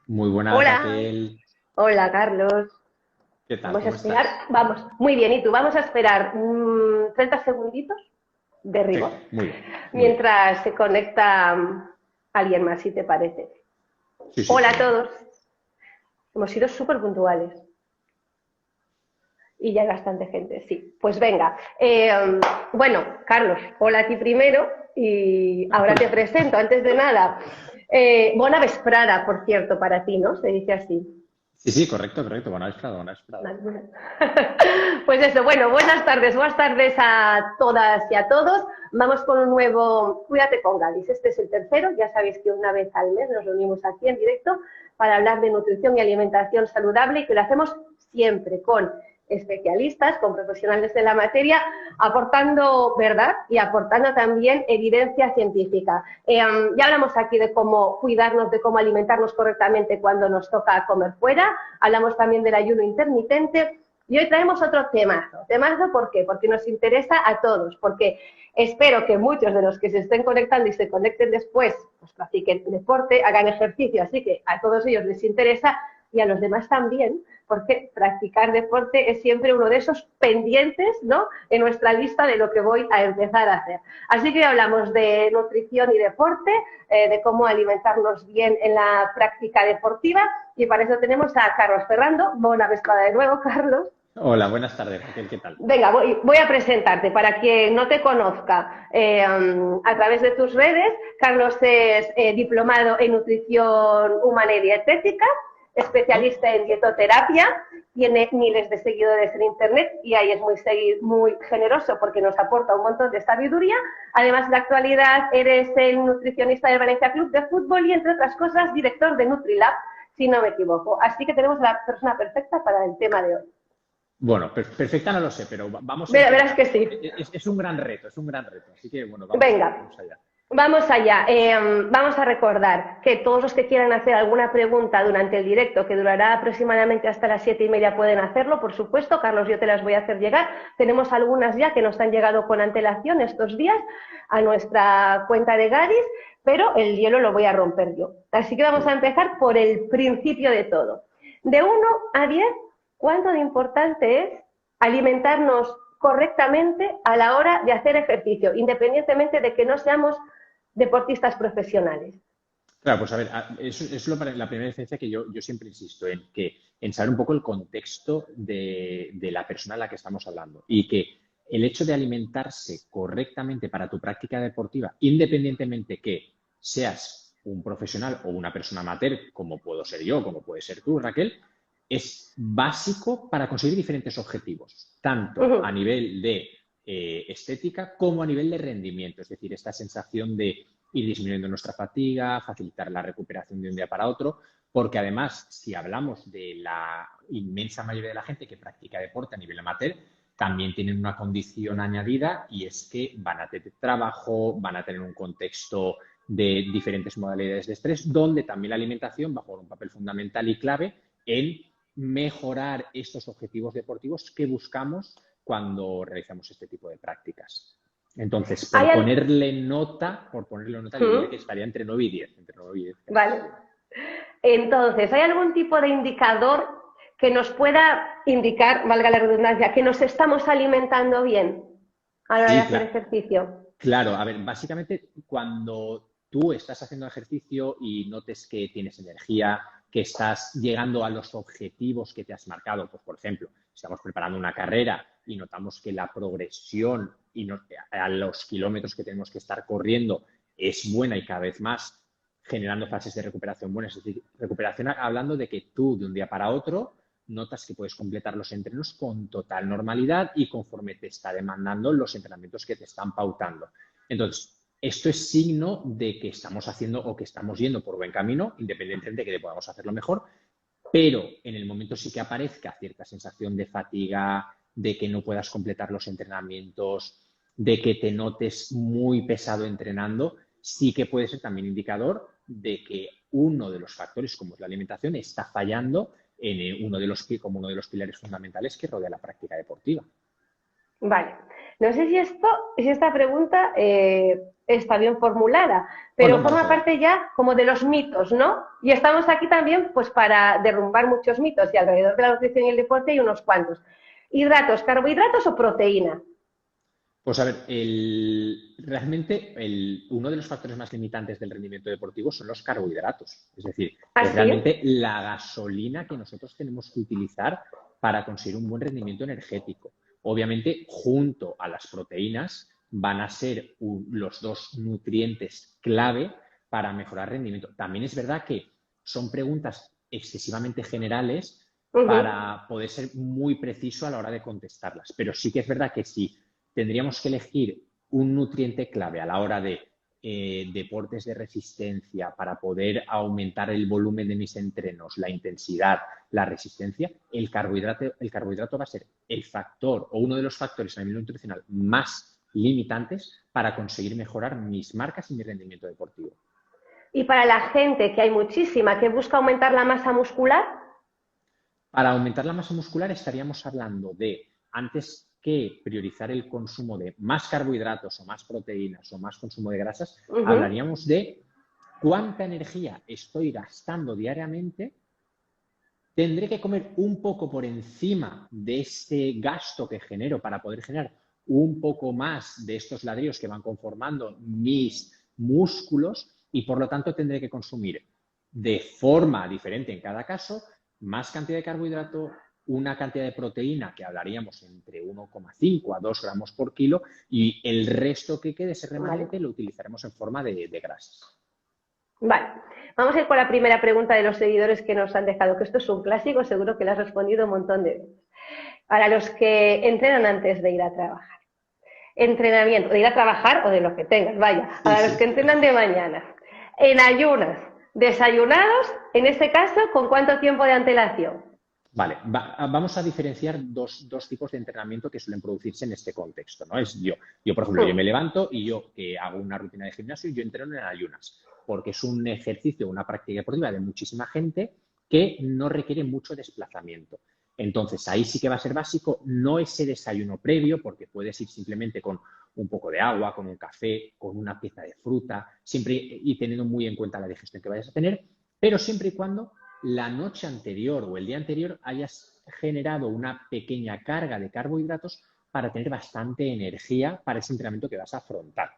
Muy buenas, Hola, Raquel. hola Carlos. ¿Qué tal? Vamos a ¿Cómo esperar, estás? vamos, muy bien, ¿y tú? Vamos a esperar 30 segunditos de Sí, rigor muy bien, muy bien. mientras se conecta alguien más, si te parece. Sí, sí, Hola a genial. todos, hemos sido súper puntuales y ya hay bastante gente, sí. Pues venga, bueno, Carlos, hola a ti primero y ahora te Hola. presento, antes de nada. Buena vesprada, por cierto, para ti, ¿no? Se dice así. Sí, sí, correcto, correcto. Buena vesprada, buena vesprada. Pues eso, bueno, buenas tardes a todas y a todos. Vamos con un nuevo Cuídate con Gadis. Este es el tercero, ya sabéis que una vez al mes nos reunimos aquí en directo para hablar de nutrición y alimentación saludable y que lo hacemos siempre con especialistas, con profesionales de la materia, aportando verdad y aportando también evidencia científica. Ya hablamos aquí de cómo cuidarnos, de cómo alimentarnos correctamente cuando nos toca comer fuera, hablamos también del ayuno intermitente y hoy traemos otro temazo. ¿Temazo por qué? Porque nos interesa a todos, porque espero que muchos de los que se estén conectando y se conecten después, pues practiquen deporte, hagan ejercicio, así que a todos ellos les interesa y a los demás también, porque practicar deporte es siempre uno de esos pendientes, ¿no?, en nuestra lista de lo que voy a empezar a hacer. Así que hablamos de nutrición y deporte, de cómo alimentarnos bien en la práctica deportiva y para eso tenemos a Carlos Ferrando. Buena vesprada de nuevo, Carlos. Hola, buenas tardes, Raquel. ¿Qué tal? Venga, voy a presentarte para quien no te conozca a través de tus redes. Carlos es diplomado en nutrición humana y dietética, Ujú. especialista en dietoterapia, tiene miles de seguidores en internet y ahí es muy generoso porque nos aporta un montón de sabiduría. Además, en la actualidad eres el nutricionista del Valencia Club de Fútbol y, entre otras cosas, director de Nutrilab, si no me equivoco. Así que tenemos a la persona perfecta para el tema de hoy. Bueno, perfecta no lo sé, pero vamos a Verás que intentarlo. sí. Es un gran reto, es un gran reto. Así que, bueno, vamos allá, Venga, vamos allá. vamos allá. Vamos a recordar que todos los que quieran hacer alguna pregunta durante el directo, que durará aproximadamente hasta las 7:30, pueden hacerlo, por supuesto. Carlos, yo te las voy a hacer llegar. Tenemos algunas ya que nos han llegado con antelación estos días a nuestra cuenta de Gadis, pero el hielo lo voy a romper yo. Así que Muy vamos a bien. empezar por el principio de todo. De 1 a 10, ¿cuánto de importante es alimentarnos correctamente a la hora de hacer ejercicio, independientemente de que no seamos deportistas profesionales? Claro, pues a ver, es la primera diferencia que yo siempre insisto en saber un poco el contexto de la persona a la que estamos hablando y que el hecho de alimentarse correctamente para tu práctica deportiva, independientemente que seas un profesional o una persona amateur, como puedo ser yo, como puede ser tú, Raquel, es básico para conseguir diferentes objetivos, tanto a nivel de estética como a nivel de rendimiento, es decir, esta sensación de ir disminuyendo nuestra fatiga, facilitar la recuperación de un día para otro, porque además, si hablamos de la inmensa mayoría de la gente que practica deporte a nivel amateur, también tienen una condición añadida y es que van a tener trabajo, van a tener un contexto de diferentes modalidades de estrés, donde también la alimentación va a jugar un papel fundamental y clave en mejorar estos objetivos deportivos que buscamos cuando realizamos este tipo de prácticas. Entonces, ¿Hay al... por ponerle nota, yo diría que estaría entre 9 y 10, entre 9 y 10 casi Vale. seguro. Entonces, ¿hay algún tipo de indicador que nos pueda indicar, valga la redundancia, que nos estamos alimentando bien a la hora de Sí, hacer ejercicio? claro. A ver, básicamente cuando tú estás haciendo ejercicio y notes que tienes energía, que estás llegando a los objetivos que te has marcado, pues por ejemplo, si estamos preparando una carrera y notamos que la progresión y a los kilómetros que tenemos que estar corriendo es buena y cada vez más generando fases de recuperación buenas, es decir, recuperación hablando de que tú de un día para otro notas que puedes completar los entrenos con total normalidad y conforme te está demandando los entrenamientos que te están pautando. Entonces, esto es signo de que estamos haciendo o que estamos yendo por buen camino, independientemente de que podamos hacerlo mejor, pero en el momento sí que aparezca cierta sensación de fatiga, de que no puedas completar los entrenamientos, de que te notes muy pesado entrenando, sí que puede ser también indicador de que uno de los factores, como es la alimentación, está fallando en como uno de los pilares fundamentales que rodea la práctica deportiva. Vale. No sé si esta pregunta está bien formulada, pero Bueno, vamos forma a ver. parte ya como de los mitos, ¿no? Y estamos aquí también pues para derrumbar muchos mitos y alrededor de la nutrición y el deporte hay unos cuantos. ¿Hidratos, carbohidratos o proteína? Pues a ver, realmente uno de los factores más limitantes del rendimiento deportivo son los carbohidratos. Es decir, es ¿Así? realmente la gasolina que nosotros tenemos que utilizar para conseguir un buen rendimiento energético. Obviamente, junto a las proteínas, van a ser los dos nutrientes clave para mejorar rendimiento. También es verdad que son preguntas excesivamente generales para poder ser muy preciso a la hora de contestarlas. Pero sí que es verdad que si tendríamos que elegir un nutriente clave a la hora de deportes de resistencia para poder aumentar el volumen de mis entrenos, la intensidad, la resistencia, el carbohidrato va a ser el factor o uno de los factores a nivel nutricional más limitantes para conseguir mejorar mis marcas y mi rendimiento deportivo. Y para la gente, que hay muchísima, que busca aumentar la masa muscular, Para aumentar la masa muscular estaríamos hablando de, antes que priorizar el consumo de más carbohidratos o más proteínas o más consumo de grasas, hablaríamos de cuánta energía estoy gastando diariamente. Tendré que comer un poco por encima de este gasto que genero para poder generar un poco más de estos ladrillos que van conformando mis músculos y por lo tanto tendré que consumir de forma diferente en cada caso más cantidad de carbohidrato, una cantidad de proteína que hablaríamos entre 1,5 a 2 gramos por kilo y el resto que quede, ese ¿vale? remanente, lo utilizaremos en forma de grasas. Vale, vamos a ir con la primera pregunta de los seguidores que nos han dejado, que esto es un clásico, seguro que le has respondido un montón de veces. Para los que entrenan antes de ir a trabajar. Entrenamiento, de ir a trabajar o de lo que tengas, vaya. Sí, Para los que sí. entrenan de mañana. En ayunas, desayunados, en este caso, ¿con cuánto tiempo de antelación? Vale, vamos a diferenciar dos tipos de entrenamiento que suelen producirse en este contexto, ¿no? Por ejemplo, yo me levanto y yo hago una rutina de gimnasio y yo entreno en ayunas, porque es un ejercicio, una práctica deportiva de muchísima gente que no requiere mucho desplazamiento. Entonces, ahí sí que va a ser básico, no ese desayuno previo, porque puedes ir simplemente con un poco de agua, con un café, con una pieza de fruta, siempre y teniendo muy en cuenta la digestión que vayas a tener, pero siempre y cuando la noche anterior o el día anterior hayas generado una pequeña carga de carbohidratos para tener bastante energía para ese entrenamiento que vas a afrontar.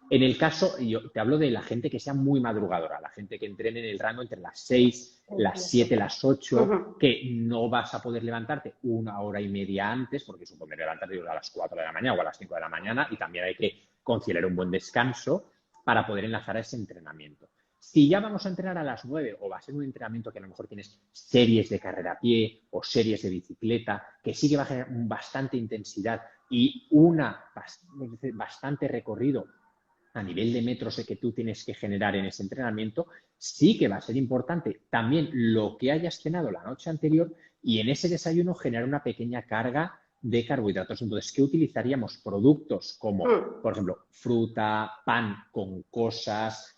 En el caso, yo te hablo de la gente que sea muy madrugadora, la gente que entrene en el rango entre las 6, las 7, las 8, que no vas a poder levantarte una hora y media antes, porque supone levantarte a las 4 de la mañana o a las 5 de la mañana y también hay que conciliar un buen descanso para poder enlazar a ese entrenamiento. Si ya vamos a entrenar a las 9 o va a ser un entrenamiento que a lo mejor tienes series de carrera a pie o series de bicicleta, que sí que va a generar bastante intensidad y bastante recorrido a nivel de metros que tú tienes que generar en ese entrenamiento, sí que va a ser importante también lo que hayas cenado la noche anterior y en ese desayuno generar una pequeña carga de carbohidratos. Entonces, ¿qué utilizaríamos? Productos como, por ejemplo, fruta, pan con cosas,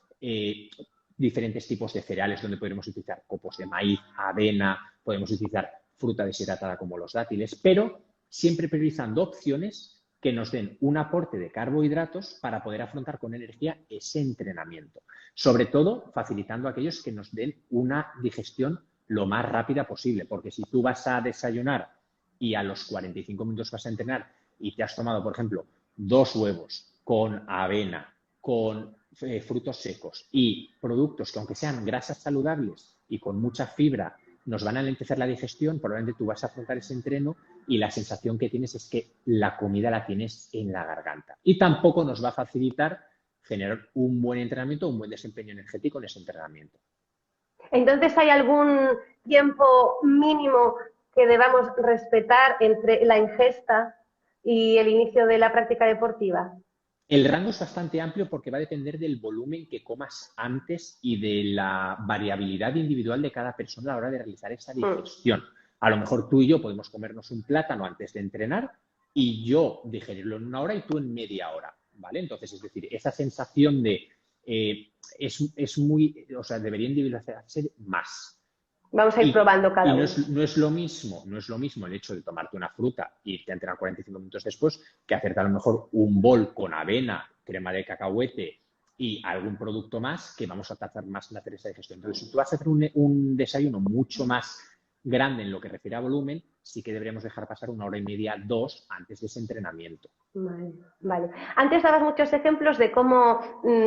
diferentes tipos de cereales donde podemos utilizar copos de maíz, avena, podemos utilizar fruta deshidratada como los dátiles, pero siempre priorizando opciones que nos den un aporte de carbohidratos para poder afrontar con energía ese entrenamiento. Sobre todo, facilitando a aquellos que nos den una digestión lo más rápida posible, porque si tú vas a desayunar y a los 45 minutos vas a entrenar y te has tomado, por ejemplo, 2 huevos con avena, con frutos secos y productos que aunque sean grasas saludables y con mucha fibra nos van a alentecer la digestión, probablemente tú vas a afrontar ese entreno y la sensación que tienes es que la comida la tienes en la garganta. Y tampoco nos va a facilitar generar un buen entrenamiento, un buen desempeño energético en ese entrenamiento. Entonces, ¿hay algún tiempo mínimo que debamos respetar entre la ingesta y el inicio de la práctica deportiva? El rango es bastante amplio porque va a depender del volumen que comas antes y de la variabilidad individual de cada persona a la hora de realizar esa digestión. A lo mejor tú y yo podemos comernos un plátano antes de entrenar y yo digerirlo en 1 hora y tú en media hora, ¿vale? Entonces, es decir, esa sensación de debería individualizarse más. Vamos a ir probando cada uno. No es lo mismo el hecho de tomarte una fruta e irte a entrenar 45 minutos después que hacerte a lo mejor un bol con avena, crema de cacahuete y algún producto más que vamos a tardar más en hacer esa digestión. Entonces, si tú vas a hacer un desayuno mucho más grande en lo que refiere a volumen, sí que deberíamos dejar pasar 1 hora y media, 2, antes de ese entrenamiento. Vale. Antes dabas muchos ejemplos de cómo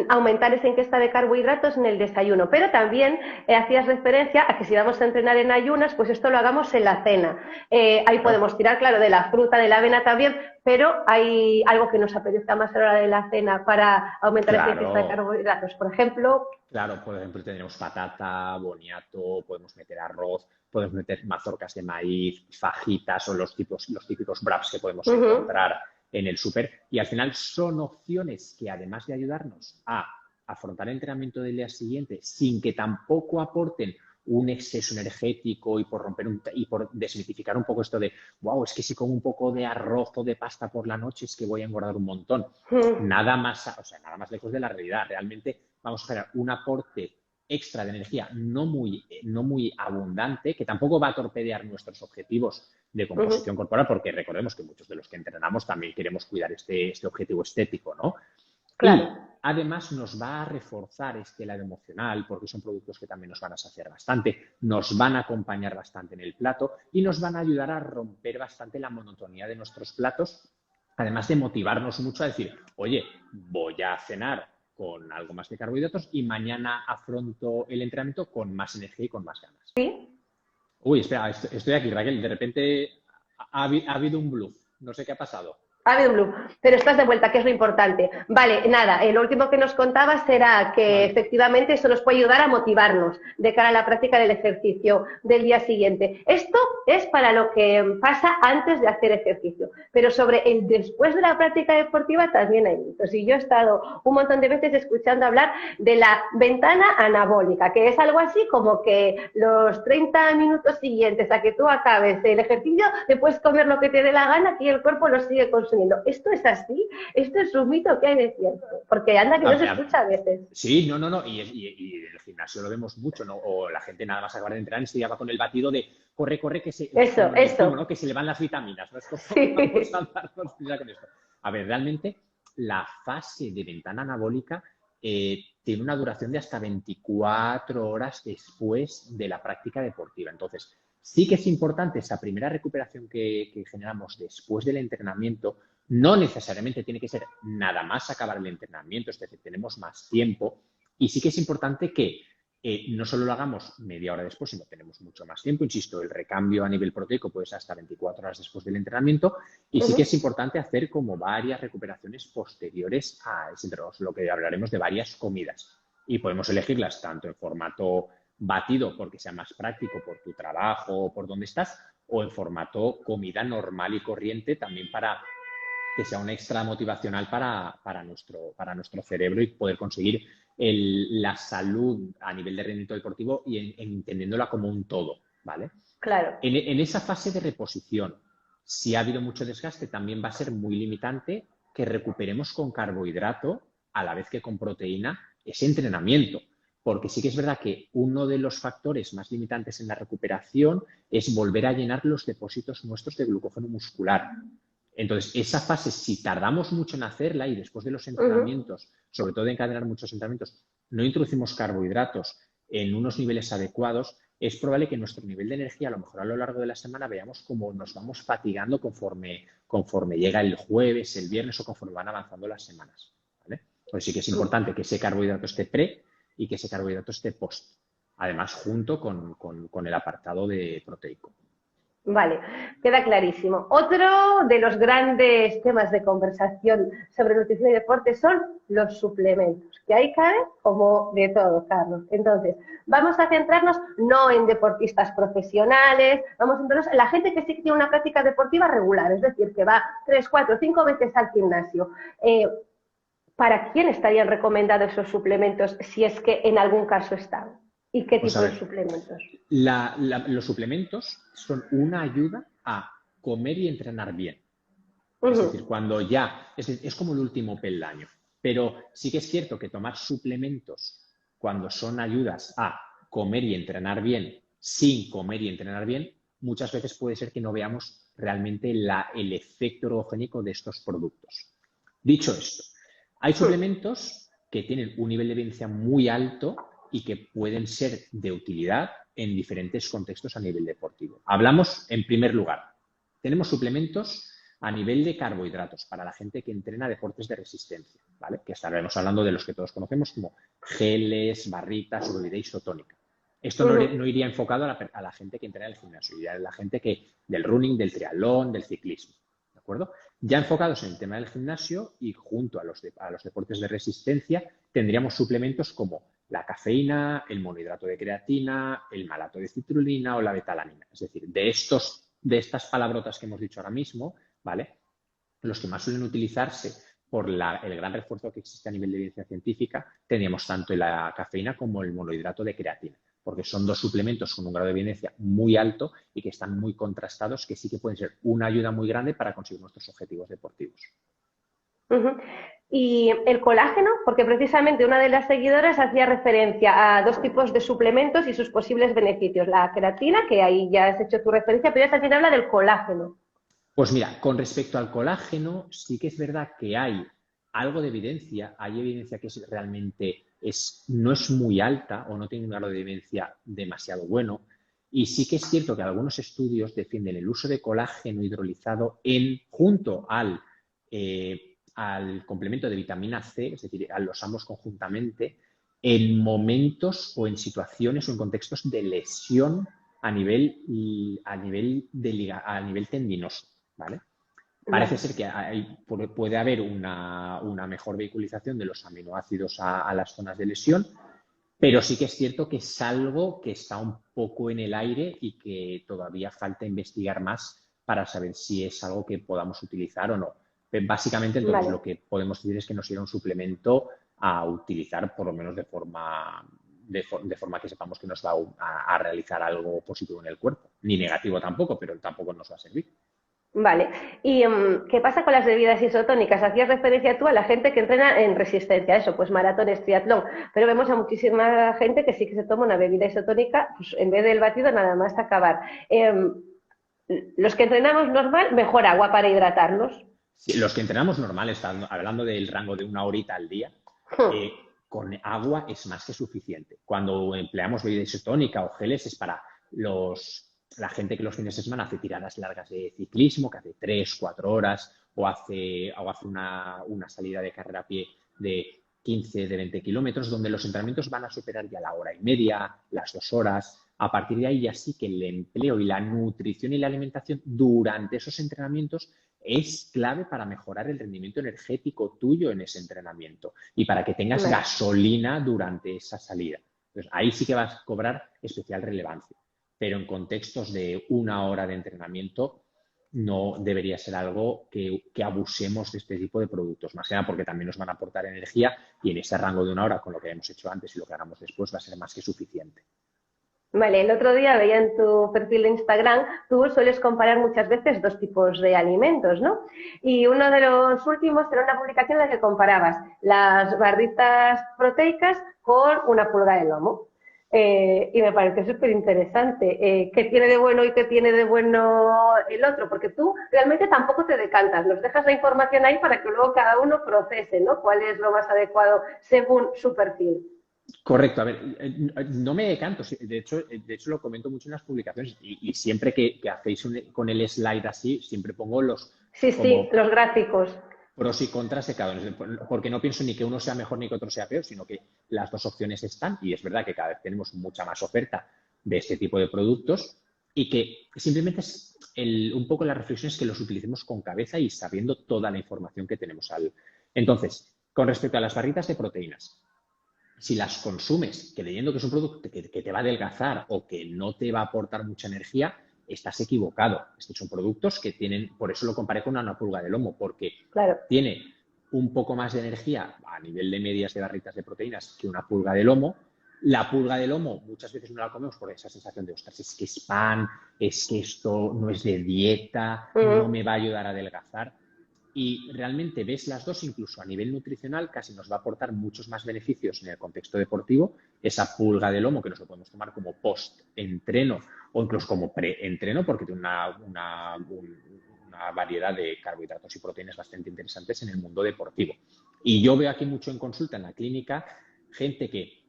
aumentar esa ingesta de carbohidratos en el desayuno, pero también hacías referencia a que si vamos a entrenar en ayunas, pues esto lo hagamos en la cena. Ahí podemos tirar, claro, de la fruta, de la avena también, pero hay algo que nos apetezca más a la hora de la cena para aumentar esa ingesta de carbohidratos. Por ejemplo... Claro, por ejemplo, tenemos patata, boniato, podemos meter arroz, podemos meter mazorcas de maíz, fajitas o los típicos wraps que podemos encontrar en el súper. Y al final son opciones que, además de ayudarnos a afrontar el entrenamiento del día siguiente sin que tampoco aporten un exceso energético y por desmitificar un poco esto de, wow, es que si como un poco de arroz o de pasta por la noche es que voy a engordar un montón. Nada más lejos de la realidad. Realmente vamos a generar un aporte extra de energía no muy abundante, que tampoco va a torpedear nuestros objetivos de composición corporal, porque recordemos que muchos de los que entrenamos también queremos cuidar este objetivo estético, ¿no? Claro. Y además nos va a reforzar este lado emocional, porque son productos que también nos van a saciar bastante, nos van a acompañar bastante en el plato y nos van a ayudar a romper bastante la monotonía de nuestros platos, además de motivarnos mucho a decir, oye, voy a cenar con algo más de carbohidratos y mañana afronto el entrenamiento con más energía y con más ganas. ¿Sí? Uy, espera, estoy aquí, Raquel, de repente ha habido un bluff, no sé qué ha pasado. Ha habido un bluff, pero estás de vuelta, que es lo importante. Vale, nada, lo último que nos contabas será que efectivamente eso nos puede ayudar a motivarnos de cara a la práctica del ejercicio del día siguiente. Esto es para lo que pasa antes de hacer ejercicio, pero sobre el después de la práctica deportiva también hay mitos. Y yo he estado un montón de veces escuchando hablar de la ventana anabólica, que es algo así como que los 30 minutos siguientes a que tú acabes el ejercicio, te puedes comer lo que te dé la gana y el cuerpo lo sigue consumiendo. ¿Esto es así? ¿Esto es un mito que hay de cierto? Porque anda que no se escucha a veces. Sí, no. Y en el gimnasio lo vemos mucho, ¿no? O la gente nada más acabar de entrenar y se va con el batido de corre, que se... Eso. ¿no? Que se le van las vitaminas, ¿no? Es como, vamos a darnos prisa con esto. A ver, realmente la fase de ventana anabólica tiene una duración de hasta 24 horas después de la práctica deportiva. Entonces, sí que es importante esa primera recuperación que generamos después del entrenamiento. No necesariamente tiene que ser nada más acabar el entrenamiento, es decir, tenemos más tiempo. Y sí que es importante que no solo lo hagamos media hora después, sino tenemos mucho más tiempo. Insisto, el recambio a nivel proteico puede ser hasta 24 horas después del entrenamiento. Y sí que es importante hacer como varias recuperaciones posteriores a ese entrenamiento, lo que hablaremos de varias comidas. Y podemos elegirlas tanto en formato batido porque sea más práctico por tu trabajo o por donde estás, o en formato comida normal y corriente también para que sea un extra motivacional para nuestro cerebro y poder conseguir la salud a nivel de rendimiento deportivo y entendiéndola como un todo, ¿vale? Claro. En esa fase de reposición, si ha habido mucho desgaste, también va a ser muy limitante que recuperemos con carbohidrato a la vez que con proteína ese entrenamiento. Porque sí que es verdad que uno de los factores más limitantes en la recuperación es volver a llenar los depósitos nuestros de glucógeno muscular. Entonces, esa fase, si tardamos mucho en hacerla y después de los entrenamientos, sobre todo de encadenar muchos entrenamientos, no introducimos carbohidratos en unos niveles adecuados, es probable que nuestro nivel de energía, a lo mejor a lo largo de la semana, veamos cómo nos vamos fatigando conforme llega el jueves, el viernes o conforme van avanzando las semanas, ¿vale? Pues sí que es importante que ese carbohidrato esté pre y que ese carbohidrato esté post, además junto con el apartado de proteico. Vale, queda clarísimo. Otro de los grandes temas de conversación sobre nutrición y deporte son los suplementos, que ahí cae como de todo, Carlos. Entonces, vamos a centrarnos no en deportistas profesionales, vamos a centrarnos en la gente que sí que tiene una práctica deportiva regular, es decir, que va 3, 4, 5 veces al gimnasio. ¿Para quién estarían recomendados esos suplementos si es que en algún caso están? ¿Y qué tipo de suplementos? Los suplementos son una ayuda a comer y entrenar bien. Es decir, cuando ya... Es como el último peldaño. Pero sí que es cierto que tomar suplementos cuando son ayudas a comer y entrenar bien sin comer y entrenar bien, muchas veces puede ser que no veamos realmente el efecto ergogénico de estos productos. Dicho esto, hay suplementos que tienen un nivel de evidencia muy alto y que pueden ser de utilidad en diferentes contextos a nivel deportivo. Hablamos, en primer lugar, tenemos suplementos a nivel de carbohidratos para la gente que entrena deportes de resistencia, ¿vale? Que estaremos hablando de los que todos conocemos como geles, barritas o bebida isotónica. Esto no iría enfocado a la gente que entrena en el gimnasio, iría a la gente del running, del triatlón, del ciclismo, ¿de acuerdo? Ya enfocados en el tema del gimnasio y junto a los deportes de resistencia, tendríamos suplementos como la cafeína, el monohidrato de creatina, el malato de citrulina o la betalanina. Es decir, de estas palabrotas que hemos dicho ahora mismo, ¿vale? Los que más suelen utilizarse por el gran refuerzo que existe a nivel de evidencia científica, tendríamos tanto la cafeína como el monohidrato de creatina, porque son dos suplementos con un grado de evidencia muy alto y que están muy contrastados, que sí que pueden ser una ayuda muy grande para conseguir nuestros objetivos deportivos. Y el colágeno, porque precisamente una de las seguidoras hacía referencia a dos tipos de suplementos y sus posibles beneficios. La creatina, que ahí ya has hecho tu referencia, pero ella también habla del colágeno. Pues mira, con respecto al colágeno, sí que es verdad que hay algo de evidencia, hay evidencia que realmente no es muy alta o no tiene un grado de evidencia demasiado bueno. Y sí que es cierto que algunos estudios defienden el uso de colágeno hidrolizado junto al complemento de vitamina C, es decir, a los ambos conjuntamente, en momentos o en situaciones o en contextos de lesión a nivel tendinoso, ¿vale? Parece ser que puede haber una mejor vehiculización de los aminoácidos a las zonas de lesión, pero sí que es cierto que es algo que está un poco en el aire y que todavía falta investigar más para saber si es algo que podamos utilizar o no. Básicamente, entonces, lo que podemos decir es que no sería un suplemento a utilizar, por lo menos de forma que sepamos que nos va a realizar algo positivo en el cuerpo. Ni negativo tampoco, pero tampoco nos va a servir. Vale. ¿Y qué pasa con las bebidas isotónicas? Hacías referencia tú a la gente que entrena en resistencia, eso, pues maratones, triatlón, pero vemos a muchísima gente que sí que se toma una bebida isotónica, pues en vez del batido nada más acabar. Los que entrenamos normal, mejor agua para hidratarnos. Sí, los que entrenamos normal, hablando del rango de 1 horita al día, con agua es más que suficiente. Cuando empleamos bebida isotónica o geles es para la gente que los fines de semana hace tiradas largas de ciclismo, que hace 3-4 horas, o hace una salida de carrera a pie de 15, de 20 kilómetros, donde los entrenamientos van a superar ya la 1 hora y media, las 2 horas. A partir de ahí ya sí que el empleo y la nutrición y la alimentación durante esos entrenamientos es clave para mejorar el rendimiento energético tuyo en ese entrenamiento y para que tengas gasolina durante esa salida. Entonces, ahí sí que vas a cobrar especial relevancia. Pero en contextos de 1 hora de entrenamiento no debería ser algo que abusemos de este tipo de productos, más que nada porque también nos van a aportar energía y en ese rango de 1 hora, con lo que hemos hecho antes y lo que hagamos después, va a ser más que suficiente. Vale, el otro día veía en tu perfil de Instagram, tú sueles comparar muchas veces dos tipos de alimentos, ¿no? Y uno de los últimos era una publicación en la que comparabas las barritas proteicas con una pulga de lomo. Y me pareció súper interesante. ¿Qué tiene de bueno y qué tiene de bueno el otro? Porque tú realmente tampoco te decantas, nos dejas la información ahí para que luego cada uno procese, ¿no? ¿Cuál es lo más adecuado según su perfil? Correcto, a ver, no me decanto, de hecho lo comento mucho en las publicaciones y siempre que hacéis con el slide así, siempre pongo los gráficos. Pros y contras de cada uno, porque no pienso ni que uno sea mejor ni que otro sea peor, sino que las dos opciones están y es verdad que cada vez tenemos mucha más oferta de este tipo de productos y que simplemente un poco la reflexión es que los utilicemos con cabeza y sabiendo toda la información que tenemos. Entonces, con respecto a las barritas de proteínas, si las consumes creyendo que es un producto que te va a adelgazar o que no te va a aportar mucha energía, estás equivocado. Estos son productos que tienen, por eso lo comparé con una pulga de lomo, porque tiene un poco más de energía a nivel de medias de barritas de proteínas que una pulga de lomo. La pulga de lomo muchas veces no la comemos por esa sensación de, ostras, es que es pan, es que esto no es de dieta, no me va a ayudar a adelgazar. y realmente ves las dos, incluso a nivel nutricional, casi nos va a aportar muchos más beneficios en el contexto deportivo, esa pulga de lomo que nos lo podemos tomar como post-entreno o incluso como pre-entreno, porque tiene una variedad de carbohidratos y proteínas bastante interesantes en el mundo deportivo. Y yo veo aquí mucho en consulta, en la clínica, gente que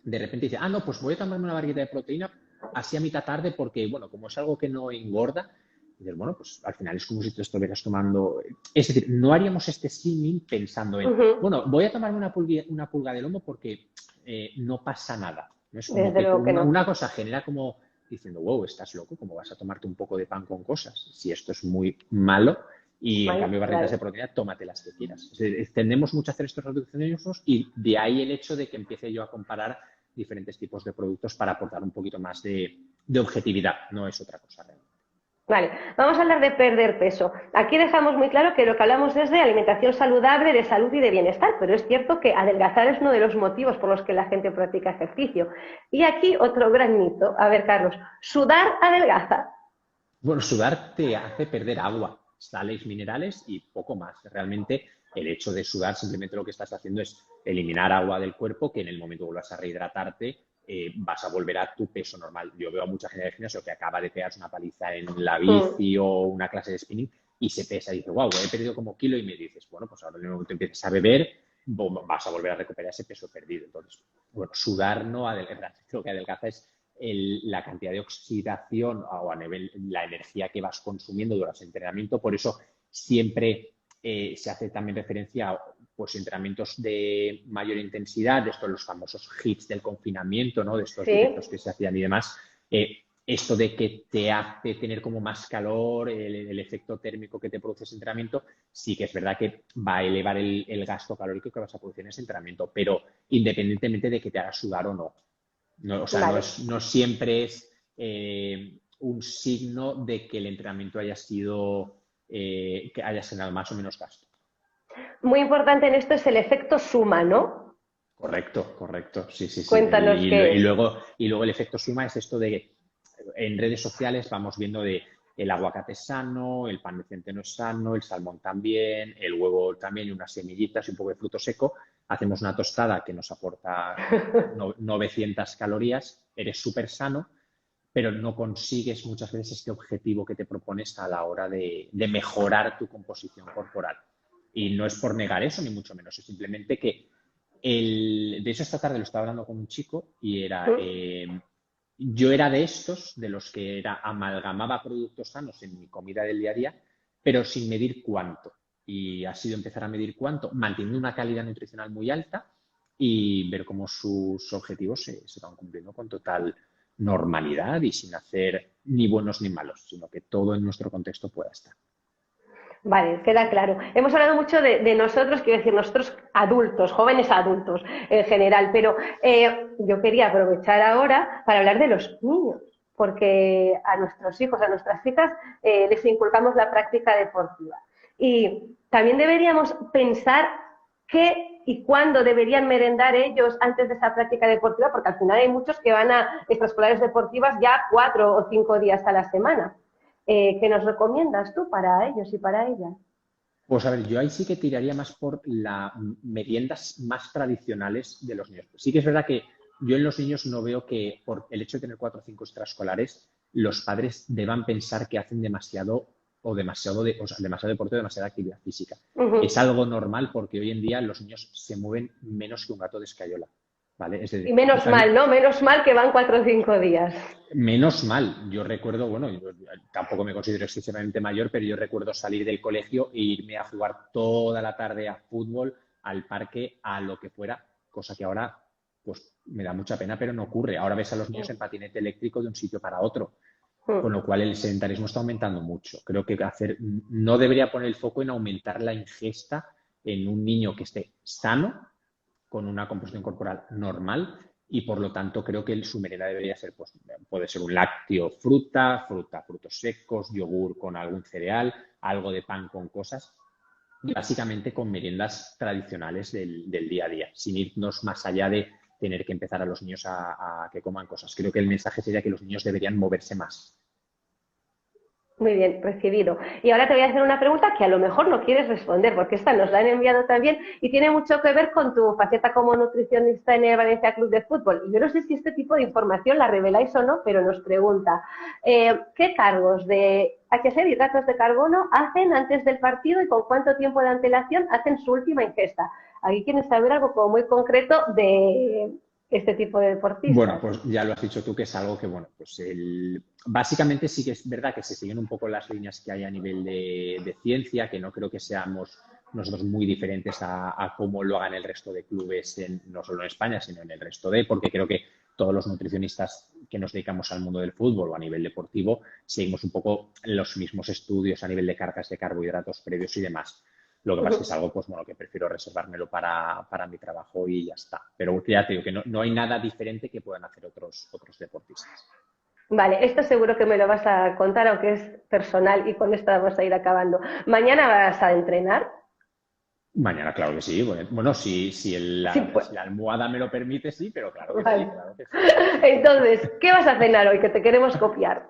de repente dice, no, pues voy a tomarme una barrita de proteína así a mitad tarde porque, bueno, como es algo que no engorda, y dices, bueno, pues al final es como si te estuvieras tomando... Es decir, no haríamos este símil pensando en, bueno, voy a tomarme una pulga de lomo porque no pasa nada. ¿No? Es como Desde que luego que no. una cosa genera como diciendo, wow, estás loco, ¿cómo vas a tomarte un poco de pan con cosas? Si esto es muy malo y en cambio barritas de proteína, tómate las que quieras. Es decir, tendemos mucho a hacer estos reduccionismos y de ahí el hecho de que empiece yo a comparar diferentes tipos de productos para aportar un poquito más de objetividad. No es otra cosa realmente. Vale, vamos a hablar de perder peso. Aquí dejamos muy claro que lo que hablamos es de alimentación saludable, de salud y de bienestar, pero es cierto que adelgazar es uno de los motivos por los que la gente practica ejercicio. Y aquí otro gran mito. A ver, Carlos, ¿sudar adelgaza? Bueno, sudar te hace perder agua, sales minerales y poco más. Realmente el hecho de sudar simplemente lo que estás haciendo es eliminar agua del cuerpo que en el momento que vuelvas a rehidratarte vas a volver a tu peso normal. Yo veo a mucha gente de gimnasio que acaba de pegarse una paliza en la bici o una clase de spinning y se pesa y dice, wow, he perdido como kilo y me dices, bueno, pues ahora luego te empiezas a beber, vas a volver a recuperar ese peso perdido. Entonces, bueno, sudar no adelgaza, lo que adelgaza es la cantidad de oxidación o a nivel la energía que vas consumiendo durante el entrenamiento. Por eso siempre se hace también referencia a pues, entrenamientos de mayor intensidad, de estos los famosos hits del confinamiento, ¿no? De estos directos que se hacían y demás. Esto de que te hace tener como más calor, el efecto térmico que te produce ese entrenamiento, sí que es verdad que va a elevar el gasto calórico que vas a producir en ese entrenamiento, pero independientemente de que te haga sudar o no. No, o sea, vale. no siempre es un signo de que el entrenamiento haya sido, que haya generado más o menos gasto. Muy importante en esto es el efecto suma, ¿no? Correcto, sí. Cuéntanos qué es. Y luego el efecto suma es esto de, en redes sociales vamos viendo de el aguacate es sano, el pan de centeno es sano, el salmón también, el huevo también y unas semillitas y un poco de fruto seco. Hacemos una tostada que nos aporta 900 calorías, eres súper sano, pero no consigues muchas veces este objetivo que te propones a la hora de mejorar tu composición corporal. Y no es por negar eso, ni mucho menos, es simplemente que de hecho esta tarde lo estaba hablando con un chico y era... yo era de estos, de los que amalgamaba productos sanos en mi comida del día a día, pero sin medir cuánto. Y ha sido empezar a medir cuánto, manteniendo una calidad nutricional muy alta y ver cómo sus objetivos se van cumpliendo con total normalidad y sin hacer ni buenos ni malos, sino que todo en nuestro contexto pueda estar. Vale, queda claro. Hemos hablado mucho de nosotros, quiero decir, nosotros adultos, jóvenes adultos en general, pero yo quería aprovechar ahora para hablar de los niños, porque a nuestros hijos, a nuestras hijas, les inculcamos la práctica deportiva. Y también deberíamos pensar qué y cuándo deberían merendar ellos antes de esa práctica deportiva, porque al final hay muchos que van a extraescolares deportivas ya 4 o 5 días a la semana. ¿Qué nos recomiendas tú para ellos y para ellas? Pues a ver, yo ahí sí que tiraría más por las meriendas más tradicionales de los niños. Sí que es verdad que yo en los niños no veo que por el hecho de tener 4 o 5 extraescolares los padres deban pensar que hacen demasiado deporte o demasiada actividad física. Es algo normal porque hoy en día los niños se mueven menos que un gato de escayola. ¿Vale? Es decir, y menos mal, ¿no? Menos mal que van 4 o 5 días. Menos mal. Yo recuerdo, bueno, yo tampoco me considero excesivamente mayor, pero yo recuerdo salir del colegio e irme a jugar toda la tarde a fútbol, al parque, a lo que fuera, cosa que ahora pues me da mucha pena, pero no ocurre. Ahora ves a los niños en patinete eléctrico de un sitio para otro, con lo cual el sedentarismo está aumentando mucho. Creo que no debería poner el foco en aumentar la ingesta en un niño que esté sano, con una composición corporal normal y por lo tanto creo que su merienda debería ser, pues puede ser un lácteo, frutos secos, yogur con algún cereal, algo de pan con cosas, básicamente con meriendas tradicionales del día a día, sin irnos más allá de tener que empezar a los niños a que coman cosas. Creo que el mensaje sería que los niños deberían moverse más. Muy bien, recibido. Y ahora te voy a hacer una pregunta que a lo mejor no quieres responder, porque esta nos la han enviado también y tiene mucho que ver con tu faceta como nutricionista en el Valencia Club de Fútbol. Y yo no sé si este tipo de información la reveláis o no, pero nos pregunta, ¿qué cargos de HCl, hidratos de carbono, hacen antes del partido y con cuánto tiempo de antelación hacen su última ingesta? Aquí quieren saber algo como muy concreto de este tipo de Bueno, deportistas. pues ya lo has dicho tú, que es algo que, bueno, pues básicamente sí que es verdad que se siguen un poco las líneas que hay a nivel de ciencia, que no creo que seamos nosotros muy diferentes a cómo lo hagan el resto de clubes, no solo en España, sino en el resto porque creo que todos los nutricionistas que nos dedicamos al mundo del fútbol o a nivel deportivo seguimos un poco los mismos estudios a nivel de cargas de carbohidratos previos y demás. Lo que pasa es que es algo, pues bueno, que prefiero reservármelo para mi trabajo y ya está. Pero ya te digo que no hay nada diferente que puedan hacer otros deportistas. Vale, esto seguro que me lo vas a contar, aunque es personal, y con esto vamos a ir acabando. ¿Mañana vas a entrenar? Mañana, claro que sí. Bueno, Sí, pues. si la almohada me lo permite, sí, pero claro que sí, Vale. claro que sí. Entonces, ¿qué vas a cenar hoy? Que te queremos copiar.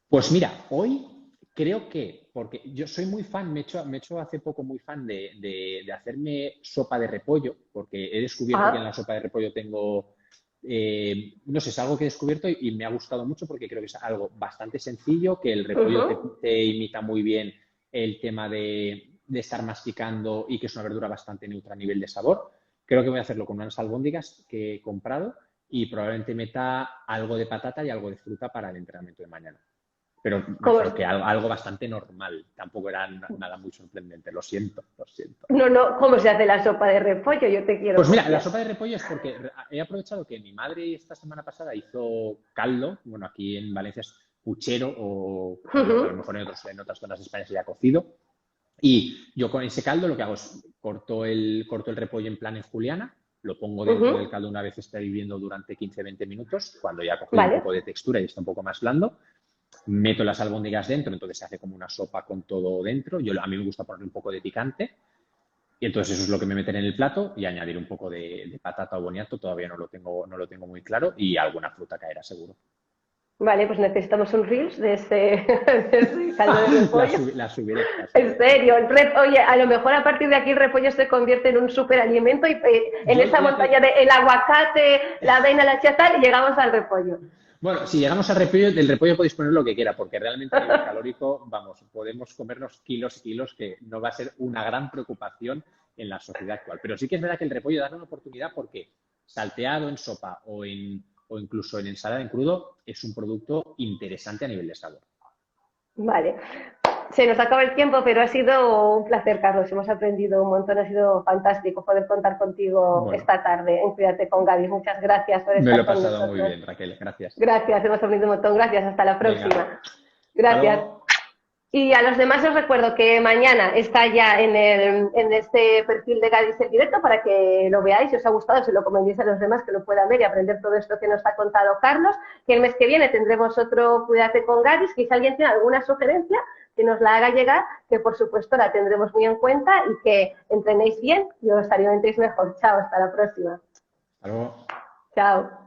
Pues mira, hoy creo que, porque yo soy muy fan, me he hecho hace poco muy fan de hacerme sopa de repollo, porque he descubierto que en la Ajá. sopa de repollo tengo, no sé, es algo que he descubierto y me ha gustado mucho porque creo que es algo bastante sencillo, que el repollo Ujú. te imita muy bien el tema de estar masticando y que es una verdura bastante neutra a nivel de sabor. Creo que voy a hacerlo con unas albóndigas que he comprado y probablemente meta algo de patata y algo de fruta para el entrenamiento de mañana. Pero me ¿Cómo refiero que algo bastante normal. Tampoco era nada muy sorprendente. Lo siento, lo siento. No, no, ¿cómo se hace la sopa de repollo? Yo te quiero Pues mira, la copiar. sopa de repollo es porque he aprovechado que mi madre esta semana pasada hizo caldo. Bueno, aquí en Valencia es puchero o a lo Ujú. mejor en otras zonas de España sería cocido. Y yo con ese caldo lo que hago es corto el repollo en plan en juliana, lo pongo dentro del Ujú. caldo una vez esté hirviendo durante 15-20 minutos, cuando ya ha cogido un Vale. poco de textura y está un poco más blando. Meto las albóndigas dentro, entonces se hace como una sopa con todo dentro. A mí me gusta poner un poco de picante y entonces eso es lo que me meten en el plato y añadir un poco de patata o boniato, todavía no lo tengo muy claro y alguna fruta caerá seguro. Vale, pues necesitamos un Reels de ese caldo de repollo. La subiré, la En subiré. serio, oye, a lo mejor a partir de aquí el repollo se convierte en un superalimento y en Yo esa ya montaña te, de el aguacate, la avena, la chata, y llegamos al repollo. Bueno, si llegamos al repollo, del repollo podéis poner lo que quiera, porque realmente a nivel calórico, vamos, podemos comernos kilos y kilos, que no va a ser una gran preocupación en la sociedad actual. Pero sí que es verdad que el repollo da una oportunidad porque salteado en sopa o incluso en ensalada en crudo es un producto interesante a nivel de sabor. Vale. Se nos acaba el tiempo, pero ha sido un placer, Carlos. Hemos aprendido un montón, ha sido fantástico poder contar contigo Bueno, esta tarde en Cuídate con Gaby. Muchas gracias por me lo estar he con pasado muy nosotros. bien, Raquel. Gracias. Gracias, hemos aprendido un montón. Gracias, hasta la Venga, próxima. hasta Gracias. luego. Y a los demás os recuerdo que mañana está ya en este perfil de Gadis en directo para que lo veáis, si os ha gustado, se lo comentéis a los demás que lo puedan ver y aprender todo esto que nos ha contado Carlos, que el mes que viene tendremos otro Cuídate con Gadis, que si alguien tiene alguna sugerencia, que nos la haga llegar, que por supuesto la tendremos muy en cuenta y que entrenéis bien y os alimentéis mejor. Chao, hasta la próxima. Hasta luego. Chao.